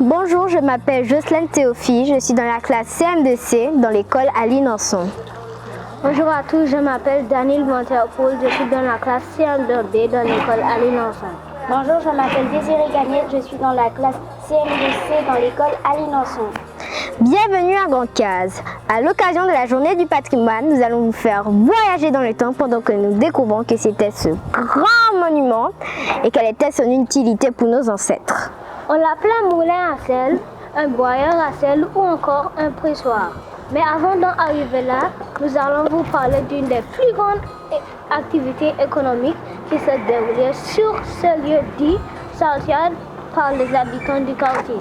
Bonjour, je m'appelle Jocelyne Théophile, je suis dans la classe CM2C dans l'école Aline-Nanson. Bonjour à tous, je m'appelle Daniel Monterpoul, je suis dans la classe CM2B dans l'école Aline-Nanson. Bonjour, je m'appelle Désirée Gagnette, je suis dans la classe CM2C dans l'école Aline-Nanson. Bienvenue à Grand-Case. À l'occasion de la journée du patrimoine, nous allons vous faire voyager dans le temps pendant que nous découvrons que c'était ce grand monument et quelle était son utilité pour nos ancêtres. On l'appelait un moulin à sel, un boyeur à sel ou encore un pressoir. Mais avant d'en arriver là, nous allons vous parler d'une des plus grandes activités économiques qui se déroulait sur ce lieu dit Saltiade par les habitants du quartier.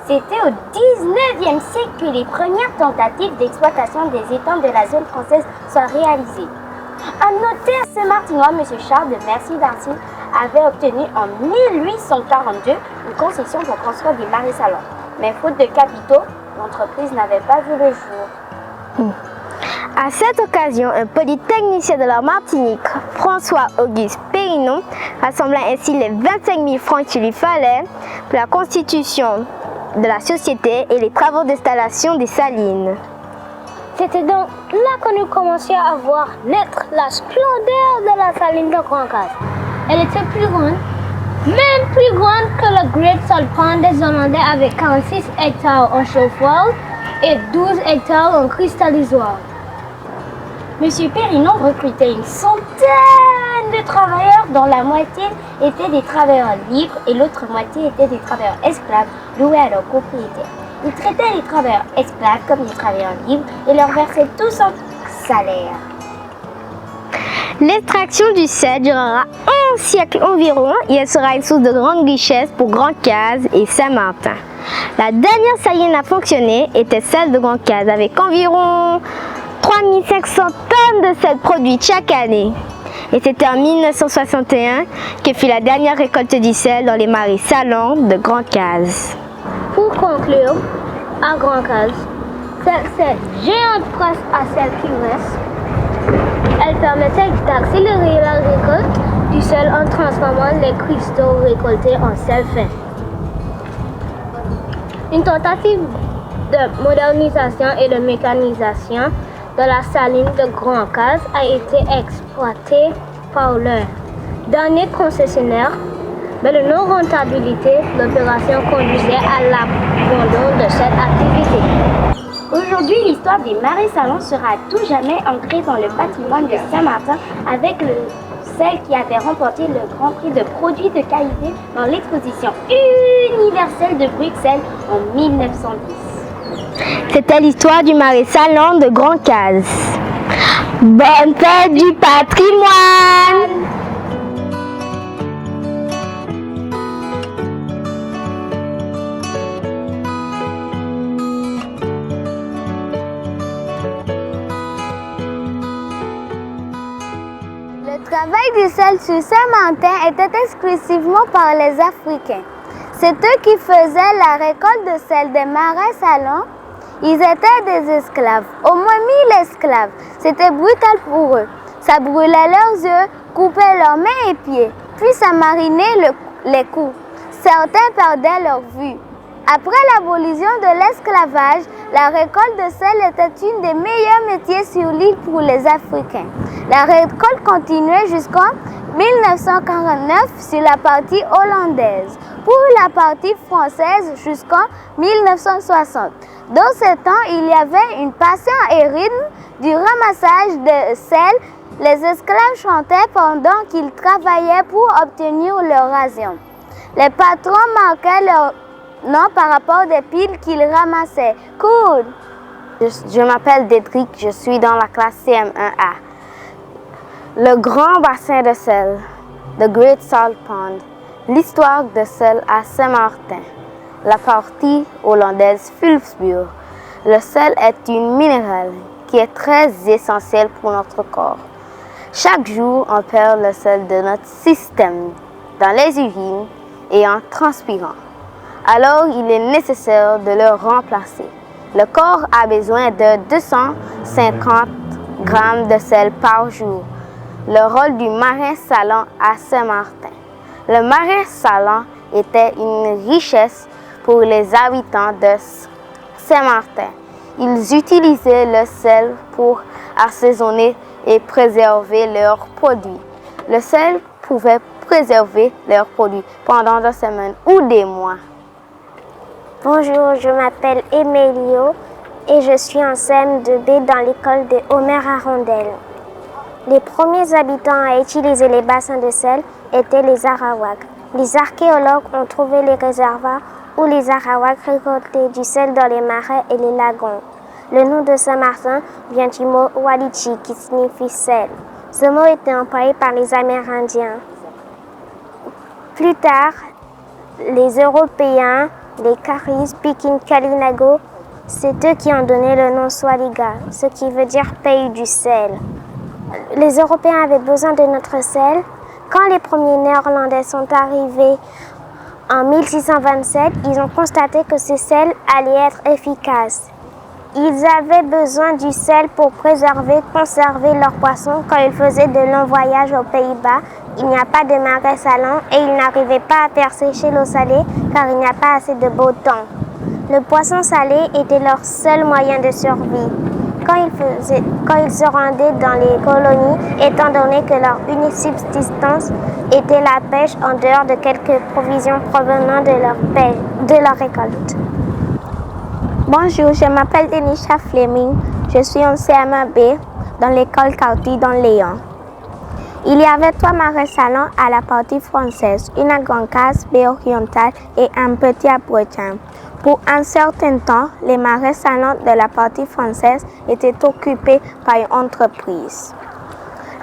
C'était au 19e siècle que les premières tentatives d'exploitation des étangs de la zone française sont réalisées. Un notaire saint-martinois, M. Charles de Mercier d'Arcy, avait obtenu en 1842 une concession pour construire des marais salants. Mais faute de capitaux, l'entreprise n'avait pas vu le jour. À cette occasion, un polytechnicien de la Martinique, François-Auguste Périnon, rassembla ainsi les 25 000 francs qu'il lui fallait pour la constitution de la société et les travaux d'installation des salines. C'était donc là que nous commencions à voir naître la splendeur de la saline de Grand-Case. Elle était plus grande, même plus grande que le Great Salt Pond des Hollandais avec 46 hectares en chauffoir et 12 hectares en cristallisoire. Monsieur Périnon recrutait une centaine de travailleurs dont la moitié étaient des travailleurs libres et l'autre moitié étaient des travailleurs esclaves loués à leurs propriétaires. Il traitait les travailleurs esclaves comme des travailleurs libres et leur versait tous un salaire. L'extraction du sel durera un siècle environ et elle sera une source de grande richesse pour Grand-Case et Saint-Martin. La dernière saline à fonctionner était celle de Grand-Case avec environ 3500 tonnes de sel produites chaque année. Et c'était en 1961 que fut la dernière récolte du sel dans les marais salants de Grand-Case. Pour conclure, à Grand-Case, cette géante presse à sel qui reste, elle permettait d'accélérer la récolte du sel en transformant les cristaux récoltés en sel fin. Une tentative de modernisation et de mécanisation de la saline de Grand-Case a été exploitée par le dernier concessionnaire, mais de non-rentabilité, l'opération conduisait à l'abandon de cette activité. Aujourd'hui, l'histoire des marais salants sera à tout jamais ancrée dans le patrimoine de Saint-Martin avec celle qui avait remporté le Grand Prix de produits de qualité dans l'exposition universelle de Bruxelles en 1910. C'était l'histoire du marais salant de Grand-Case. Bonne fête du patrimoine! Le travail du sel sur Saint-Martin était exclusivement par les Africains. C'est eux qui faisaient la récolte de sel des marais salants. Ils étaient des esclaves, au moins 1000 esclaves. C'était brutal pour eux. Ça brûlait leurs yeux, coupait leurs mains et pieds, puis ça marinait les coups. Certains perdaient leur vue. Après l'abolition de l'esclavage, la récolte de sel était une des meilleurs métiers sur l'île pour les Africains. La récolte continuait jusqu'en 1949 sur la partie hollandaise, pour la partie française jusqu'en 1960. Dans ce temps, il y avait une passion et rythme du ramassage de sel. Les esclaves chantaient pendant qu'ils travaillaient pour obtenir leur ration. Les patrons marquaient leur nom par rapport des piles qu'ils ramassaient. Cool! Je m'appelle Dédric, je suis dans la classe CM1A. Le grand bassin de sel, The Great Salt Pond, l'histoire de sel à Saint-Martin, la partie hollandaise Philipsburg. Le sel est une minérale qui est très essentielle pour notre corps. Chaque jour, on perd le sel de notre système dans les urines et en transpirant. Alors, il est nécessaire de le remplacer. Le corps a besoin de 250 grammes de sel par jour. Le rôle du marin salant à Saint-Martin. Le marin salant était une richesse pour les habitants de Saint-Martin. Ils utilisaient le sel pour assaisonner et préserver leurs produits. Le sel pouvait préserver leurs produits pendant des semaines ou des mois. Bonjour, je m'appelle Emilio et je suis en CM2B dans l'école de Omer Arondel. Les premiers habitants à utiliser les bassins de sel étaient les Arawaks. Les archéologues ont trouvé les réservoirs où les Arawaks récoltaient du sel dans les marais et les lagons. Le nom de Saint-Martin vient du mot Walichi qui signifie sel. Ce mot était employé par les Amérindiens. Plus tard, les Européens, les Caris, Pikin, Kalinago, c'est eux qui ont donné le nom Swaliga, ce qui veut dire pays du sel. Les Européens avaient besoin de notre sel. Quand les premiers Néerlandais sont arrivés en 1627, ils ont constaté que ce sel allait être efficace. Ils avaient besoin du sel pour conserver leurs poissons quand ils faisaient de longs voyages aux Pays-Bas. Il n'y a pas de marais salants et ils n'arrivaient pas à faire sécher l'eau salée car il n'y a pas assez de beau temps. Le poisson salé était leur seul moyen de survie quand ils se rendaient dans les colonies, étant donné que leur unique subsistance était la pêche en dehors de quelques provisions provenant de leur récolte. Bonjour, je m'appelle Denisha Fleming. Je suis en CM1B dans l'école Kauti dans Léon. Il y avait 3 marais salants à la partie française, une à Grand-Case, baie orientale et un petit à Bretagne. Pour un certain temps, les marais salants de la partie française étaient occupés par une entreprise.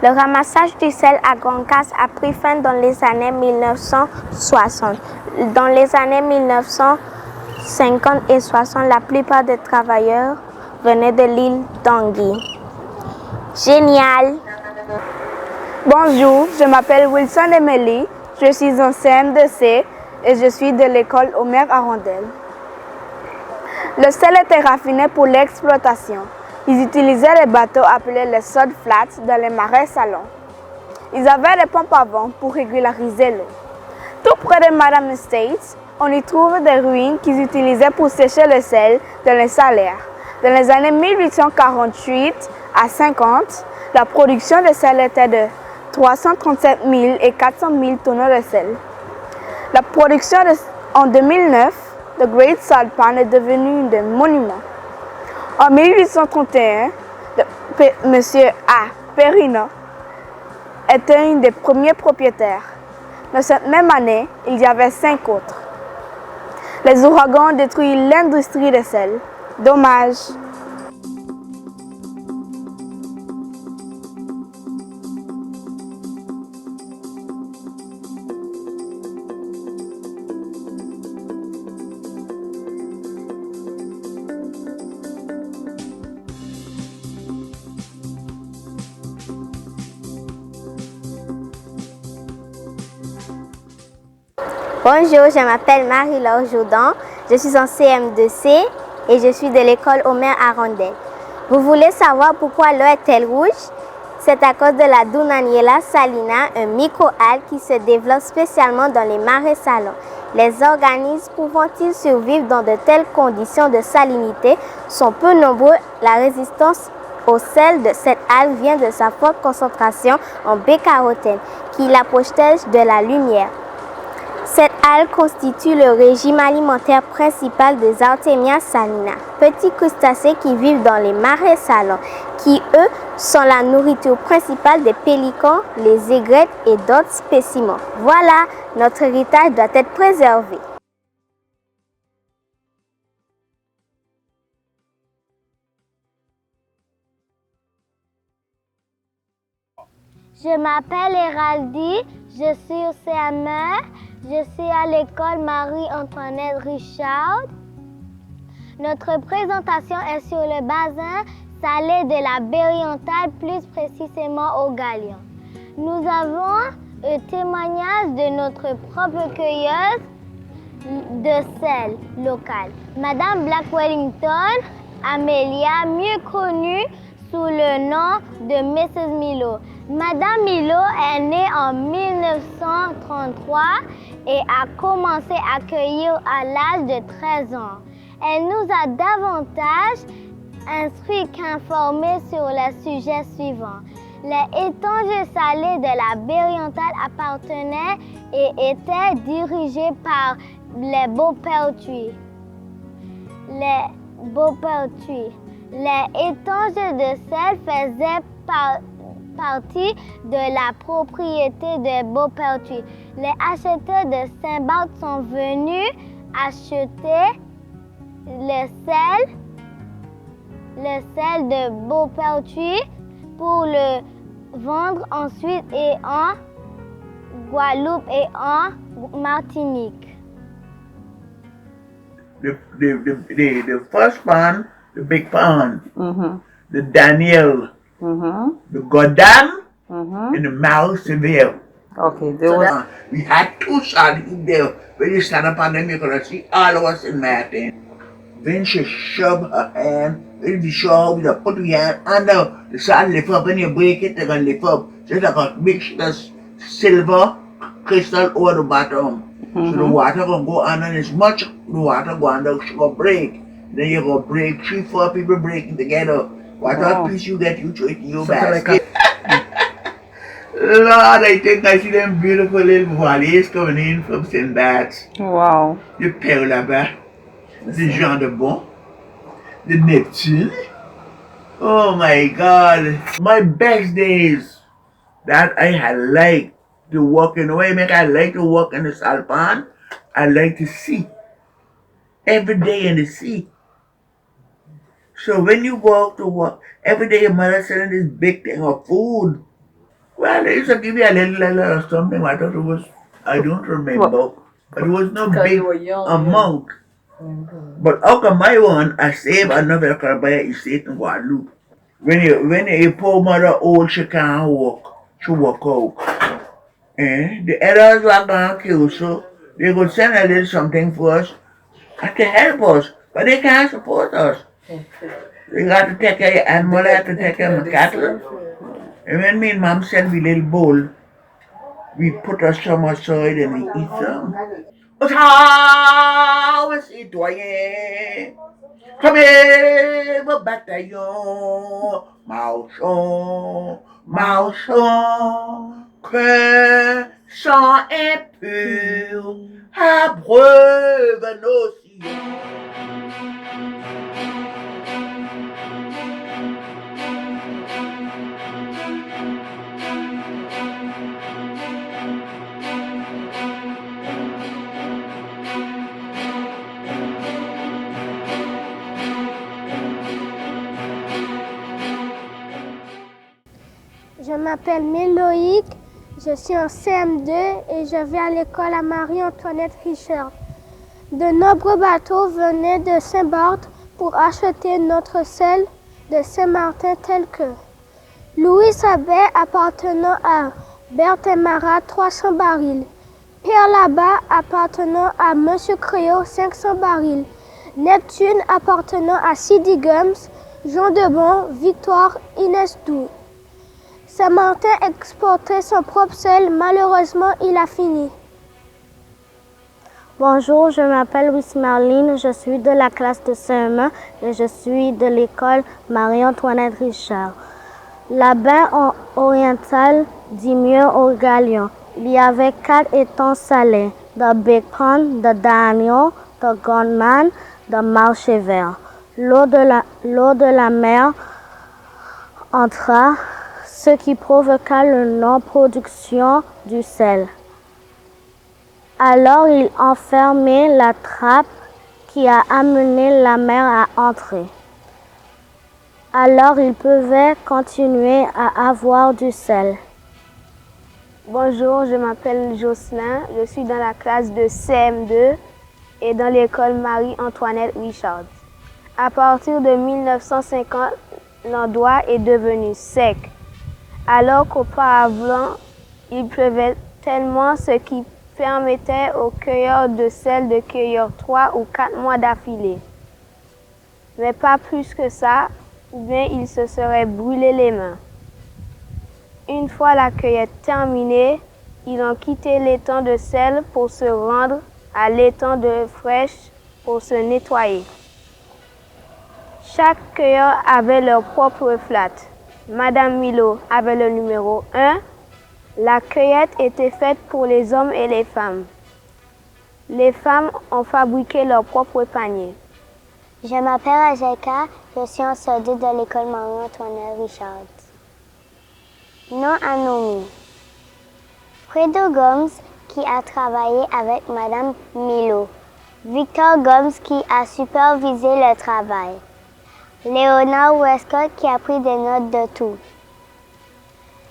Le ramassage du sel à Grand-Case a pris fin dans les années 1960. Dans les années 1950 et 60, la plupart des travailleurs venaient de l'île d'Anguille. Génial! Bonjour, je m'appelle Wilson Emily, je suis en CM2C et je suis de l'école Omer Arondel. Le sel était raffiné pour l'exploitation. Ils utilisaient les bateaux appelés les sod flats dans les marais salants. Ils avaient des pompes à vent pour régulariser l'eau. Tout près de Madame Estates, on y trouve des ruines qu'ils utilisaient pour sécher le sel dans les salaires. Dans les années 1848 à 50, la production de sel était de 337 000 et 400 000 tonneaux de sel. La production en 2009, le Great Salt Pond est devenu un monument. En 1831, M. A. Perrino était un des premiers propriétaires. Dans cette même année, il y avait 5 autres. Les ouragans ont détruit l'industrie de sel. Dommage. Bonjour, je m'appelle Marie-Laure Jourdan, je suis en CM2C et je suis de l'école Omer Arondel. Vous voulez savoir pourquoi l'eau est-elle rouge? C'est à cause de la Dunaniella salina, un microalgue qui se développe spécialement dans les marais salants. Les organismes pouvant-ils survivre dans de telles conditions de salinité sont peu nombreux. La résistance au sel de cette algue vient de sa forte concentration en bêta-carotène qui la protège de la lumière. Cette algue constitue le régime alimentaire principal des Artemia salina, petits crustacés qui vivent dans les marais salants, qui eux sont la nourriture principale des pélicans, les aigrettes et d'autres spécimens. Voilà, notre héritage doit être préservé. Je m'appelle Héraldie, je suis au CM1, je suis à l'école Marie-Antoinette Richard. Notre présentation est sur le bassin salé de la baie orientale, plus précisément au Galion. Nous avons un témoignage de notre propre cueilleuse de sel local, Madame Black Wellington Amelia, mieux connue sous le nom de Mrs. Milo. Madame Milo est née en 1933 et a commencé à cueillir à l'âge de 13 ans. Elle nous a davantage instruit qu'informés sur le sujet suivant. Les étangs salés de la baie orientale appartenaient et étaient dirigés par les Beaupertuis. Les étangs de sel faisaient partie de la propriété de Beaupertuis. Les acheteurs de Saint-Barth sont venus acheter le sel de Beaupertuis pour le vendre ensuite et en Guadeloupe et en Martinique. The first pond, the big pond, the Daniel, the Goddam, and the Mount-Seville. Okay, there was... we had two sardines there. When you stand up on them, you're going to see all of us in Martin. Then she shoved her hand, when you show with a put your hand under the sand lift up, when you break it, they're going to lift up. Just like a big silver crystal over the bottom. So the water gonna go on, and as much the water go under, she gonna break. Then you gonna break 3-4 people breaking together. Whatever piece you get, you throw it in your basket. Lord, I think I see them beautiful little valleys coming in from St. Bart's. Wow. The Père là-bas, the Jean de Bon, the Neptune. Oh my God, my best days that I had liked to walk in the way, I like to walk in the salt pond. I like to see. Every day in the sea. So when you go out to work, every day your mother selling this big thing of food. Well, they used to give you a little or something. I thought it was, I don't remember. But it was no big amount. But how come my one, I save another car by a estate in Guadeloupe. When a poor mother old, she can't walk. She walk out. The others were going to kill, so they could send a little something for us and to help us, but they can't support us. They got to take care of animal, they have to take care of the cattle. And when me and Mom sent me a little bowl, we put us some aside and we eat some. Ottawa, citoyen, premier bataillon, marchons, marchons. Que sang impur abreuve nos sillons. Je m'appelle Méloïque. Je suis en CM2 et je vais à l'école à Marie-Antoinette Richard. De nombreux bateaux venaient de Saint-Barth pour acheter notre sel de Saint-Martin tel que Louis Sabet appartenant à Berthe Marat 300 barils, Pierre Labat appartenant à Monsieur Créot 500 barils, Neptune appartenant à Sidi Gums, Jean de Bon, Victoire, Inès Doux. Saint-Martin exportait son propre sel, malheureusement il a fini. Bonjour, je m'appelle Lucie Marline, je suis de la classe de CM1 et je suis de l'école Marie-Antoinette Richard. La baie orientale dit mieux au Galion. Il y avait 4 étangs salés, de Big Pond, de Daniel, de Gondman, de Marchevel. L'eau de la mer entra, ce qui provoqua la non-production du sel. Alors il enfermait la trappe qui a amené la mer à entrer. Alors ils pouvaient continuer à avoir du sel. Bonjour, je m'appelle Jocelyn, je suis dans la classe de CM2 et dans l'école Marie-Antoinette Richard. À partir de 1950, l'endroit est devenu sec, alors qu'auparavant, il pleuvait tellement, ce qui permettait aux cueilleurs de sel de cueillir 3 ou 4 mois d'affilée. Mais pas plus que ça, ou bien ils se seraient brûlés les mains. Une fois la cueillette terminée, ils ont quitté l'étang de sel pour se rendre à l'étang de fraîche pour se nettoyer. Chaque cueilleur avait leur propre flatte. Madame Milo avait le numéro 1. La cueillette était faite pour les hommes et les femmes. Les femmes ont fabriqué leur propre panier. Je m'appelle Ajeka, je suis en soldat de l'école Marie-Antoinette Richard. Nom Anomi. Fredo Gomes qui a travaillé avec Madame Milo. Victor Gomes qui a supervisé le travail. Léonard Westcott qui a pris des notes de tout.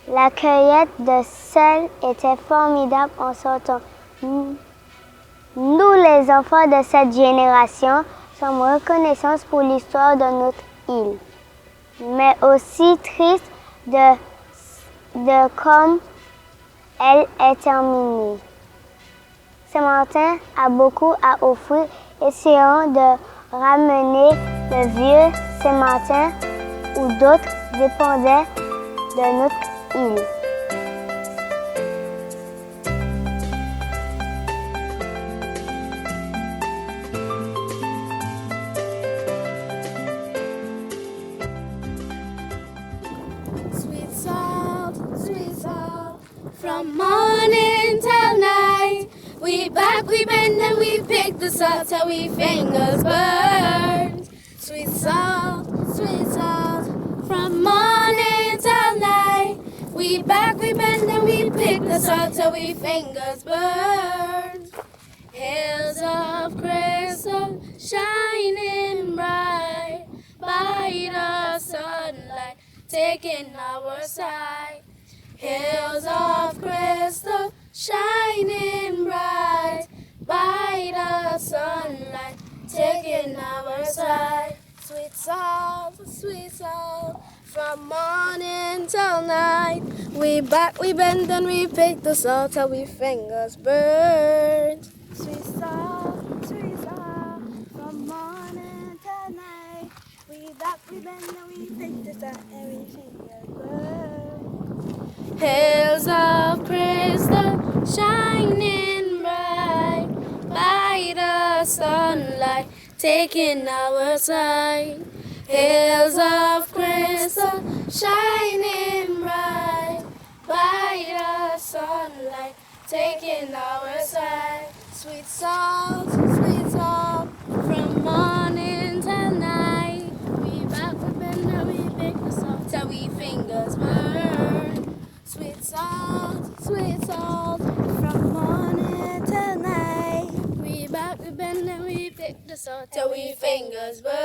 La cueillette de sel était formidable en sortant. Nous, les enfants de cette génération, sommes reconnaissants pour l'histoire de notre île, mais aussi tristes de comme elle est terminée. Saint-Martin a beaucoup à offrir. Essayons de ramener le vieux Saint-Martin où d'autres dépendaient de notre île. Sweet salt, from morning till night. We back, we bend, and we pick the salt till we fingers burn. Sweet salt, from morning till night. We back, we bend, and we pick the salt till we fingers burn. Hills of crystal shining bright by the sunlight, taking our side. Hills of crystal shining bright by the sunlight, taking our side. Sweet salt, from morning till night. We back, we bend, and we pick the salt till we fingers burn. Sweet salt, from morning till night. We back, we bend, and we pick the salt till we fingers burn. Hills of crystal shining bright by the sunlight, taking our side. Hills of crystal shining bright by the sunlight, taking our side. Sweet salt, from morning till night. We back, we bend, and we pick the salt till we fingers burn. Sweet salt, from morning till night. We back, we bend, and we pick the salt till we fingers burn.